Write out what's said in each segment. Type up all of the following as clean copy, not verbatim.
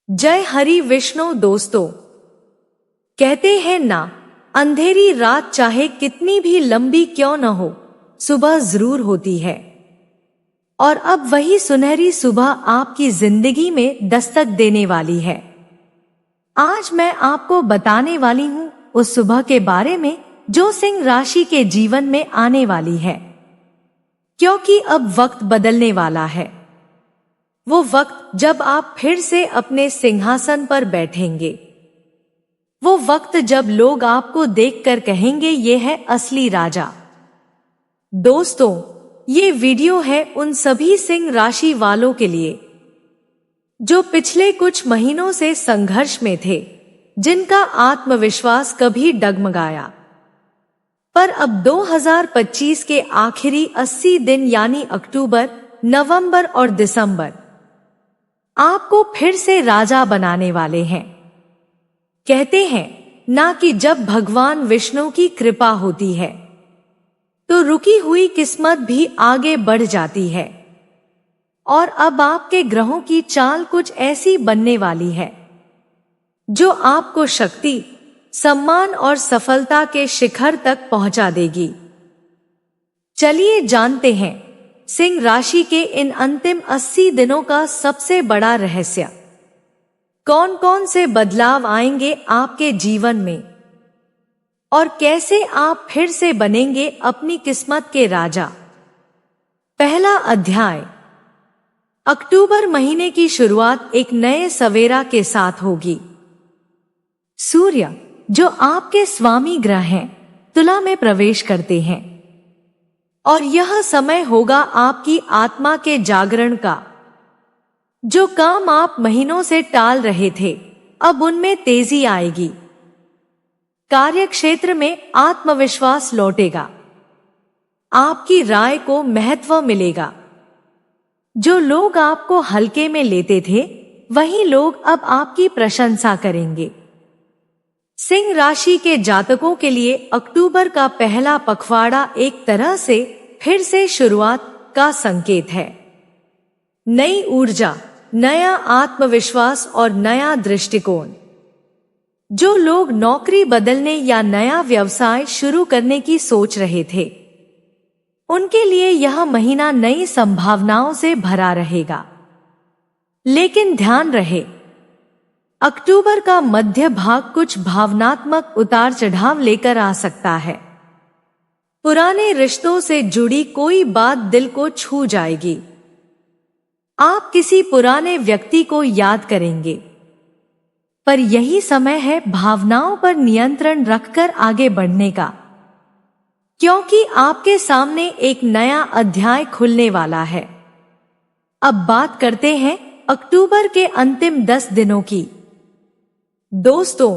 जय हरि विष्णु दोस्तों। कहते हैं ना, अंधेरी रात चाहे कितनी भी लंबी क्यों न हो, सुबह जरूर होती है। और अब वही सुनहरी सुबह आपकी जिंदगी में दस्तक देने वाली है। आज मैं आपको बताने वाली हूँ उस सुबह के बारे में जो सिंह राशि के जीवन में आने वाली है, क्योंकि अब वक्त बदलने वाला है। वो वक्त जब आप फिर से अपने सिंहासन पर बैठेंगे। वो वक्त जब लोग आपको देखकर कहेंगे ये है असली राजा। दोस्तों, ये वीडियो है उन सभी सिंह राशि वालों के लिए जो पिछले कुछ महीनों से संघर्ष में थे, जिनका आत्मविश्वास कभी डगमगाया। पर अब 2025 के आखिरी 80 दिन यानी अक्टूबर, नवंबर और दिसंबर आपको फिर से राजा बनाने वाले हैं। कहते हैं ना कि जब भगवान विष्णु की कृपा होती है तो रुकी हुई किस्मत भी आगे बढ़ जाती है। और अब आपके ग्रहों की चाल कुछ ऐसी बनने वाली है जो आपको शक्ति, सम्मान और सफलता के शिखर तक पहुंचा देगी। चलिए जानते हैं सिंह राशि के इन अंतिम 80 दिनों का सबसे बड़ा रहस्य। कौन कौन से बदलाव आएंगे आपके जीवन में और कैसे आप फिर से बनेंगे अपनी किस्मत के राजा। पहला अध्याय। अक्टूबर महीने की शुरुआत एक नए सवेरा के साथ होगी। सूर्य, जो आपके स्वामी ग्रह हैं, तुला में प्रवेश करते हैं और यह समय होगा आपकी आत्मा के जागरण का। जो काम आप महीनों से टाल रहे थे, अब उनमें तेजी आएगी। कार्यक्षेत्र में आत्मविश्वास लौटेगा। आपकी राय को महत्व मिलेगा। जो लोग आपको हल्के में लेते थे, वही लोग अब आपकी प्रशंसा करेंगे। सिंह राशि के जातकों के लिए अक्टूबर का पहला पखवाड़ा एक तरह से फिर से शुरुआत का संकेत है। नई ऊर्जा, नया आत्मविश्वास और नया दृष्टिकोण। जो लोग नौकरी बदलने या नया व्यवसाय शुरू करने की सोच रहे थे, उनके लिए यह महीना नई संभावनाओं से भरा रहेगा। लेकिन ध्यान रहे, अक्टूबर का मध्य भाग कुछ भावनात्मक उतार चढ़ाव लेकर आ सकता है। पुराने रिश्तों से जुड़ी कोई बात दिल को छू जाएगी। आप किसी पुराने व्यक्ति को याद करेंगे, पर यही समय है भावनाओं पर नियंत्रण रखकर आगे बढ़ने का, क्योंकि आपके सामने एक नया अध्याय खुलने वाला है। अब बात करते हैं अक्टूबर के अंतिम 10 दिनों की। दोस्तों,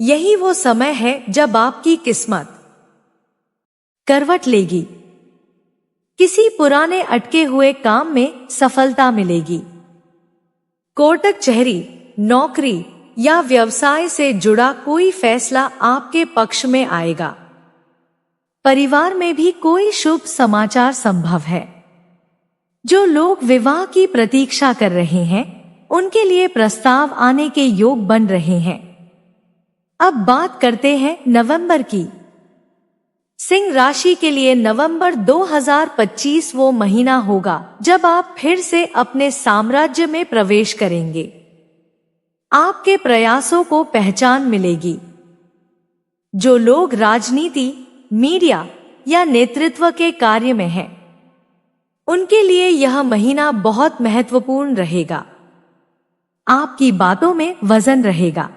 यही वो समय है जब आपकी किस्मत करवट लेगी। किसी पुराने अटके हुए काम में सफलता मिलेगी। कोर्ट कचहरी, नौकरी या व्यवसाय से जुड़ा कोई फैसला आपके पक्ष में आएगा। परिवार में भी कोई शुभ समाचार संभव है। जो लोग विवाह की प्रतीक्षा कर रहे हैं, उनके लिए प्रस्ताव आने के योग बन रहे हैं। अब बात करते हैं नवंबर की। सिंह राशि के लिए नवंबर 2025 वो महीना होगा जब आप फिर से अपने साम्राज्य में प्रवेश करेंगे। आपके प्रयासों को पहचान मिलेगी। जो लोग राजनीति, मीडिया या नेतृत्व के कार्य में हैं, उनके लिए यह महीना बहुत महत्वपूर्ण रहेगा। आपकी बातों में वजन रहेगा।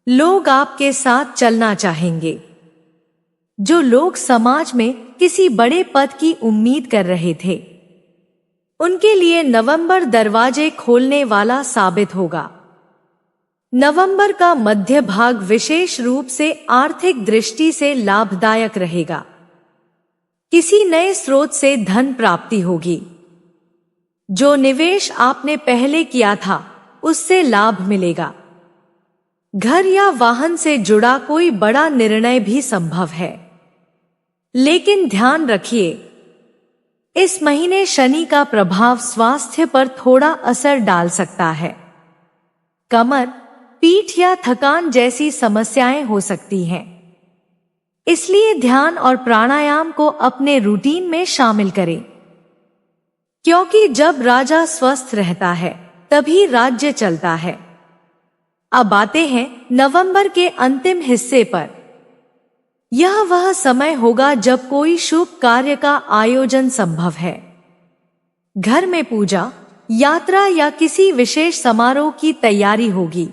लोग आपके साथ चलना चाहेंगे। जो लोग समाज में किसी बड़े पद की उम्मीद कर रहे थे, उनके लिए नवंबर दरवाजे खोलने वाला साबित होगा। नवंबर का मध्य भाग विशेष रूप से आर्थिक दृष्टि से लाभदायक रहेगा। किसी नए स्रोत से धन प्राप्ति होगी। जो निवेश आपने पहले किया था, उससे लाभ मिलेगा। घर या वाहन से जुड़ा कोई बड़ा निर्णय भी संभव है। लेकिन ध्यान रखिए, इस महीने शनि का प्रभाव स्वास्थ्य पर थोड़ा असर डाल सकता है। कमर, पीठ या थकान जैसी समस्याएं हो सकती हैं। इसलिए ध्यान और प्राणायाम को अपने रूटीन में शामिल करें, क्योंकि जब राजा स्वस्थ रहता है तभी राज्य चलता है। अब आते हैं नवंबर के अंतिम हिस्से पर। यह वह समय होगा जब कोई शुभ कार्य का आयोजन संभव है। घर में पूजा, यात्रा या किसी विशेष समारोह की तैयारी होगी।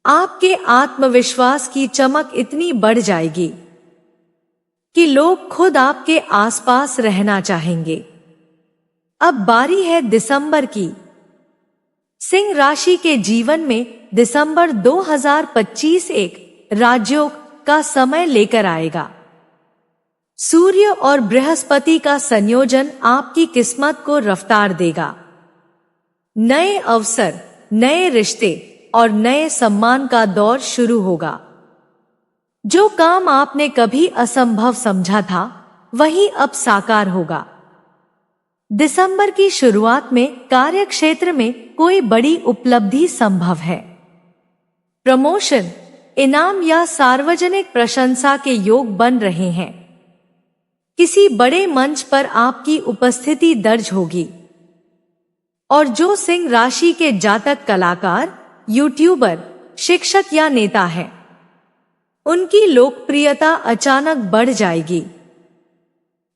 आपके आत्मविश्वास की चमक इतनी बढ़ जाएगी कि लोग खुद आपके आसपास रहना चाहेंगे। अब बारी है दिसंबर की। सिंह राशि के जीवन में दिसंबर 2025 एक राजयोग का समय लेकर आएगा। सूर्य और बृहस्पति का संयोजन आपकी किस्मत को रफ्तार देगा। नए अवसर, नए रिश्ते और नए सम्मान का दौर शुरू होगा। जो काम आपने कभी असंभव समझा था वही अब साकार होगा। दिसंबर की शुरुआत में कार्य क्षेत्र में कोई बड़ी उपलब्धि संभव है। प्रमोशन, इनाम या सार्वजनिक प्रशंसा के योग बन रहे हैं। किसी बड़े मंच पर आपकी उपस्थिति दर्ज होगी। और जो सिंह राशि के जातक कलाकार, यूट्यूबर, शिक्षक या नेता हैं, उनकी लोकप्रियता अचानक बढ़ जाएगी।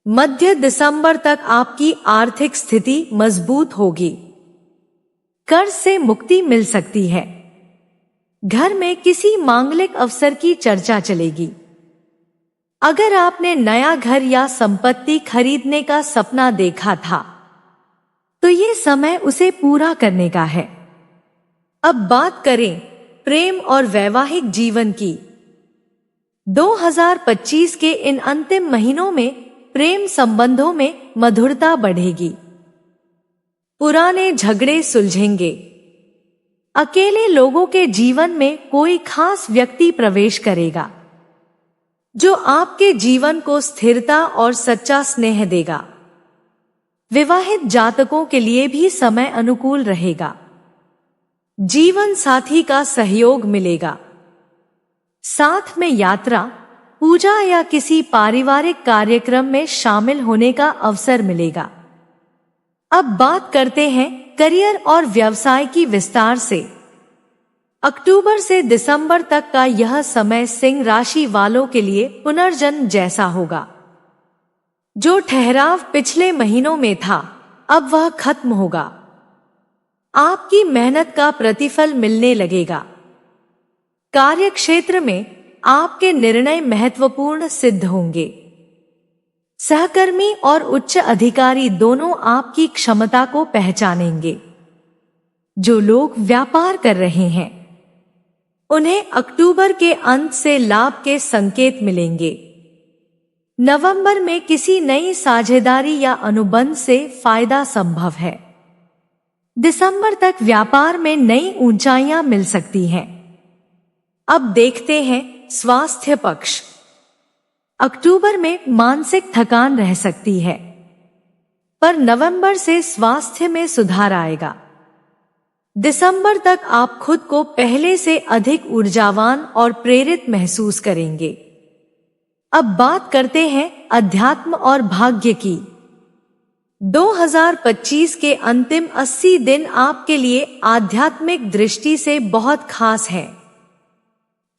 मध्य दिसंबर तक आपकी आर्थिक स्थिति मजबूत होगी। कर्ज से मुक्ति मिल सकती है। घर में किसी मांगलिक अवसर की चर्चा चलेगी। अगर आपने नया घर या संपत्ति खरीदने का सपना देखा था तो ये समय उसे पूरा करने का है। अब बात करें प्रेम और वैवाहिक जीवन की। 2025 के इन अंतिम महीनों में प्रेम संबंधों में मधुरता बढ़ेगी। पुराने झगड़े सुलझेंगे। अकेले लोगों के जीवन में कोई खास व्यक्ति प्रवेश करेगा जो आपके जीवन को स्थिरता और सच्चा स्नेह देगा। विवाहित जातकों के लिए भी समय अनुकूल रहेगा। जीवन साथी का सहयोग मिलेगा। साथ में यात्रा, पूजा या किसी पारिवारिक कार्यक्रम में शामिल होने का अवसर मिलेगा। अब बात करते हैं करियर और व्यवसाय की विस्तार से। अक्टूबर से दिसंबर तक का यह समय सिंह राशि वालों के लिए पुनर्जन्म जैसा होगा। जो ठहराव पिछले महीनों में था, अब वह खत्म होगा। आपकी मेहनत का प्रतिफल मिलने लगेगा। कार्य क्षेत्र में आपके निर्णय महत्वपूर्ण सिद्ध होंगे। सहकर्मी और उच्च अधिकारी दोनों आपकी क्षमता को पहचानेंगे। जो लोग व्यापार कर रहे हैं उन्हें अक्टूबर के अंत से लाभ के संकेत मिलेंगे। नवंबर में किसी नई साझेदारी या अनुबंध से फायदा संभव है। दिसंबर तक व्यापार में नई ऊंचाइयां मिल सकती हैं। अब देखते हैं स्वास्थ्य पक्ष। अक्टूबर में मानसिक थकान रह सकती है, पर नवंबर से स्वास्थ्य में सुधार आएगा। दिसंबर तक आप खुद को पहले से अधिक ऊर्जावान और प्रेरित महसूस करेंगे। अब बात करते हैं अध्यात्म और भाग्य की। 2025 के अंतिम 80 दिन आपके लिए आध्यात्मिक दृष्टि से बहुत खास है।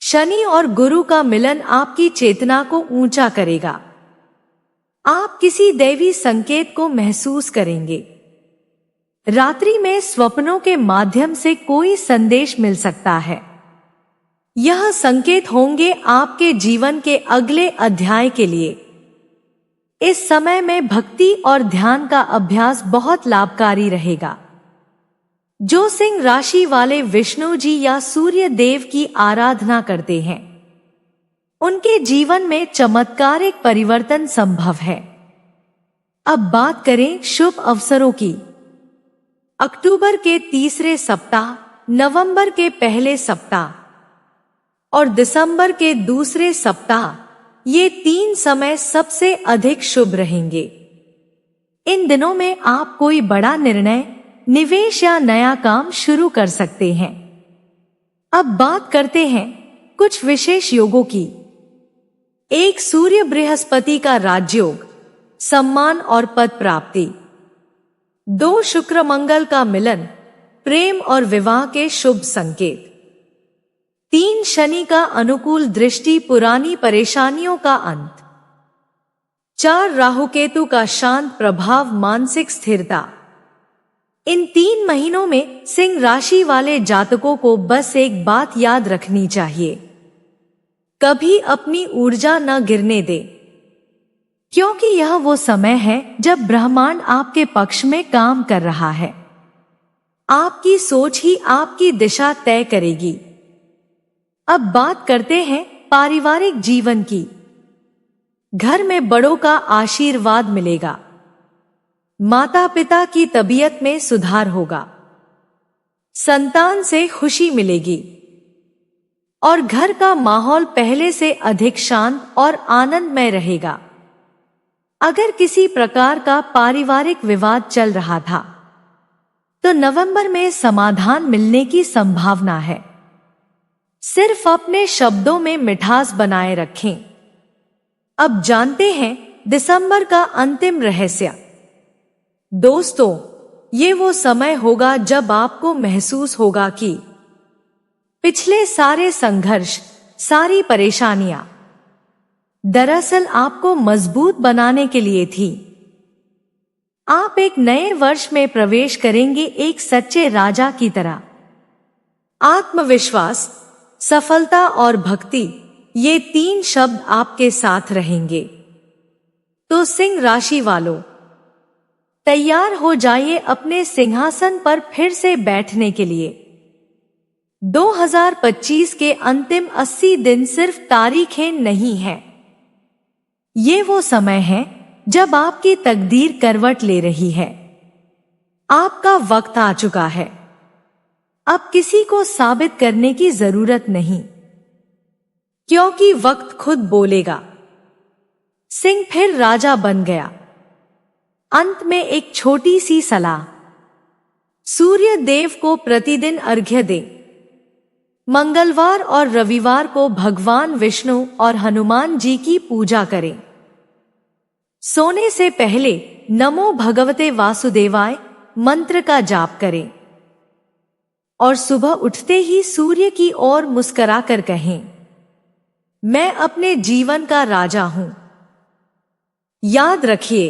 शनि और गुरु का मिलन आपकी चेतना को ऊंचा करेगा। आप किसी दैवी संकेत को महसूस करेंगे। रात्रि में स्वप्नों के माध्यम से कोई संदेश मिल सकता है। यह संकेत होंगे आपके जीवन के अगले अध्याय के लिए। इस समय में भक्ति और ध्यान का अभ्यास बहुत लाभकारी रहेगा। जो सिंह राशि वाले विष्णु जी या सूर्य देव की आराधना करते हैं उनके जीवन में चमत्कारिक परिवर्तन संभव है। अब बात करें शुभ अवसरों की। अक्टूबर के तीसरे सप्ताह, नवंबर के पहले सप्ताह और दिसंबर के दूसरे सप्ताह, ये 3 समय सबसे अधिक शुभ रहेंगे। इन दिनों में आप कोई बड़ा निर्णय, निवेश या नया काम शुरू कर सकते हैं। अब बात करते हैं कुछ विशेष योगों की। 1 सूर्य बृहस्पति का राजयोग, सम्मान और पद प्राप्ति। 2 शुक्र मंगल का मिलन, प्रेम और विवाह के शुभ संकेत। 3 शनि का अनुकूल दृष्टि, पुरानी परेशानियों का अंत। 4 राहु केतु का शांत प्रभाव, मानसिक स्थिरता। इन 3 महीनों में सिंह राशि वाले जातकों को बस एक बात याद रखनी चाहिए, कभी अपनी ऊर्जा न गिरने दे, क्योंकि यह वो समय है जब ब्रह्मांड आपके पक्ष में काम कर रहा है। आपकी सोच ही आपकी दिशा तय करेगी। अब बात करते हैं पारिवारिक जीवन की। घर में बड़ों का आशीर्वाद मिलेगा, माता पिता की तबीयत में सुधार होगा, संतान से खुशी मिलेगी और घर का माहौल पहले से अधिक शांत और आनंदमय रहेगा। अगर किसी प्रकार का पारिवारिक विवाद चल रहा था तो नवंबर में समाधान मिलने की संभावना है। सिर्फ अपने शब्दों में मिठास बनाए रखें। अब जानते हैं दिसंबर का अंतिम रहस्य। दोस्तों, ये वो समय होगा जब आपको महसूस होगा कि पिछले सारे संघर्ष, सारी परेशानियां दरअसल आपको मजबूत बनाने के लिए थी। आप एक नए वर्ष में प्रवेश करेंगे एक सच्चे राजा की तरह। आत्मविश्वास, सफलता और भक्ति, ये 3 शब्द आपके साथ रहेंगे। तो सिंह राशि वालों, तैयार हो जाइए अपने सिंहासन पर फिर से बैठने के लिए। 2025 के अंतिम 80 दिन सिर्फ तारीखें नहीं हैं। ये वो समय है जब आपकी तकदीर करवट ले रही है। आपका वक्त आ चुका है। अब किसी को साबित करने की जरूरत नहीं, क्योंकि वक्त खुद बोलेगा। सिंह फिर राजा बन गया। अंत में एक छोटी सी सलाह। सूर्य देव को प्रतिदिन अर्घ्य दें। मंगलवार और रविवार को भगवान विष्णु और हनुमान जी की पूजा करें। सोने से पहले नमो भगवते वासुदेवाय मंत्र का जाप करें और सुबह उठते ही सूर्य की ओर मुस्कुराकर कहें, मैं अपने जीवन का राजा हूं। याद रखिए,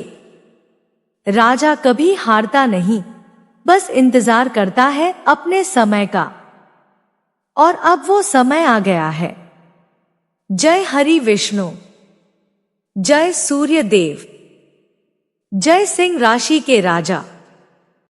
राजा कभी हारता नहीं, बस इंतजार करता है अपने समय का। और अब वो समय आ गया है। जय हरि विष्णु, जय सूर्य देव, जय सिंह राशि के राजा।